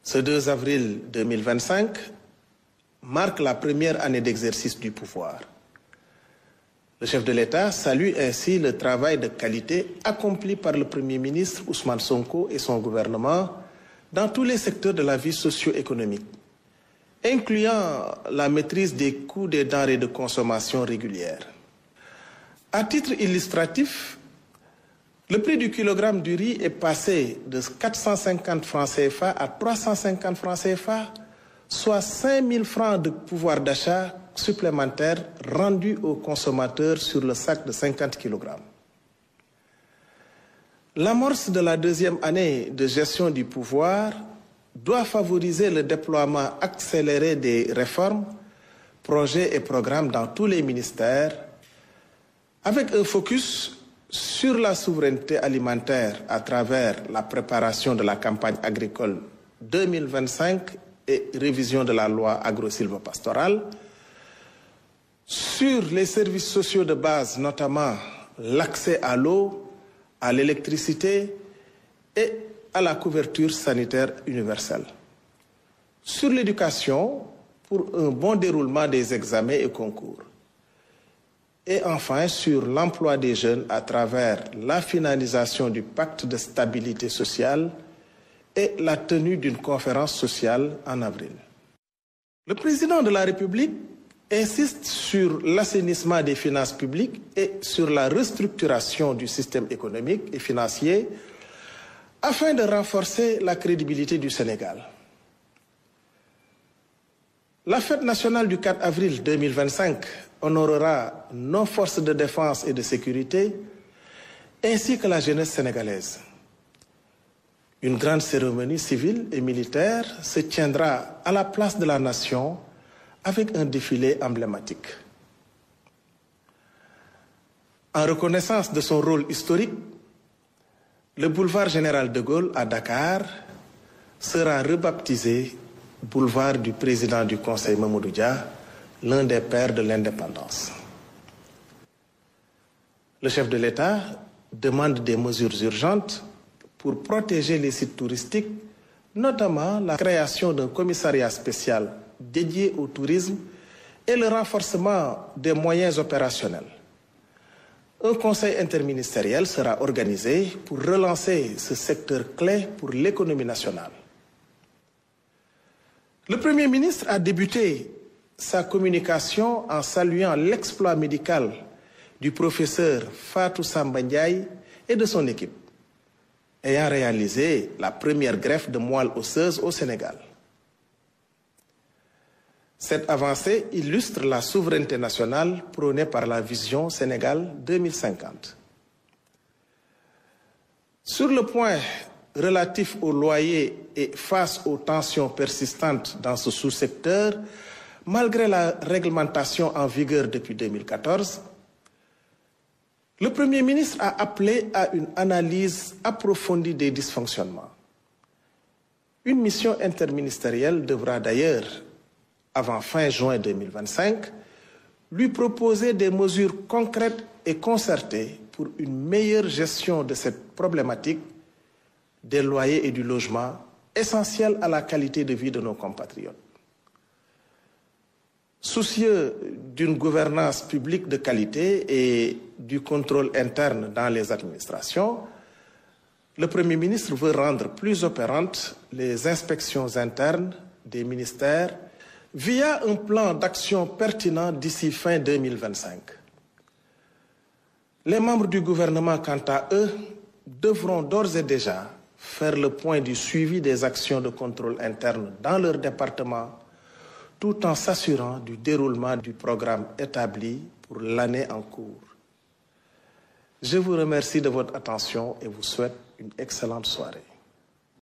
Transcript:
Ce 2 avril 2025 marque la première année d'exercice du pouvoir. Le chef de l'État salue ainsi le travail de qualité accompli par le Premier ministre Ousmane Sonko et son gouvernement dans tous les secteurs de la vie socio-économique, incluant la maîtrise des coûts des denrées de consommation régulières. À titre illustratif, le prix du kilogramme du riz est passé de 450 francs CFA à 350 francs CFA, soit 5 000 francs de pouvoir d'achat supplémentaire rendus aux consommateurs sur le sac de 50 kg. L'amorce de la deuxième année de gestion du pouvoir doit favoriser le déploiement accéléré des réformes, projets et programmes dans tous les ministères, avec un focus sur la souveraineté alimentaire à travers la préparation de la campagne agricole 2025 et révision de la loi agro-sylvo-pastorale, sur les services sociaux de base, notamment l'accès à l'eau, à l'électricité et à la couverture sanitaire universelle. Sur l'éducation, pour un bon déroulement des examens et concours. Et enfin, sur l'emploi des jeunes à travers la finalisation du pacte de stabilité sociale et la tenue d'une conférence sociale en avril. Le président de la République insiste sur l'assainissement des finances publiques et sur la restructuration du système économique et financier afin de renforcer la crédibilité du Sénégal. La fête nationale du 4 avril 2025 honorera nos forces de défense et de sécurité ainsi que la jeunesse sénégalaise. Une grande cérémonie civile et militaire se tiendra à la place de la Nation avec un défilé emblématique. En reconnaissance de son rôle historique, le boulevard Général de Gaulle à Dakar sera rebaptisé boulevard du président du Conseil Mamadou Dia, l'un des pères de l'indépendance. Le chef de l'État demande des mesures urgentes pour protéger les sites touristiques, notamment la création d'un commissariat spécial dédié au tourisme et le renforcement des moyens opérationnels. Un conseil interministériel sera organisé pour relancer ce secteur clé pour l'économie nationale. Le Premier ministre a débuté sa communication en saluant l'exploit médical du professeur Fatou Samba Ndiaye et de son équipe, ayant réalisé la première greffe de moelle osseuse au Sénégal. Cette avancée illustre la souveraineté nationale prônée par la vision Sénégal 2050. Sur le point relatif au loyer et face aux tensions persistantes dans ce sous-secteur, malgré la réglementation en vigueur depuis 2014, le Premier ministre a appelé à une analyse approfondie des dysfonctionnements. Une mission interministérielle devra d'ailleurs, avant fin juin 2025, lui proposer des mesures concrètes et concertées pour une meilleure gestion de cette problématique des loyers et du logement, essentiel à la qualité de vie de nos compatriotes. Soucieux d'une gouvernance publique de qualité et du contrôle interne dans les administrations, le Premier ministre veut rendre plus opérantes les inspections internes des ministères via un plan d'action pertinent d'ici fin 2025. Les membres du gouvernement, quant à eux, devront d'ores et déjà faire le point du suivi des actions de contrôle interne dans leur département, tout en s'assurant du déroulement du programme établi pour l'année en cours. Je vous remercie de votre attention et vous souhaite une excellente soirée.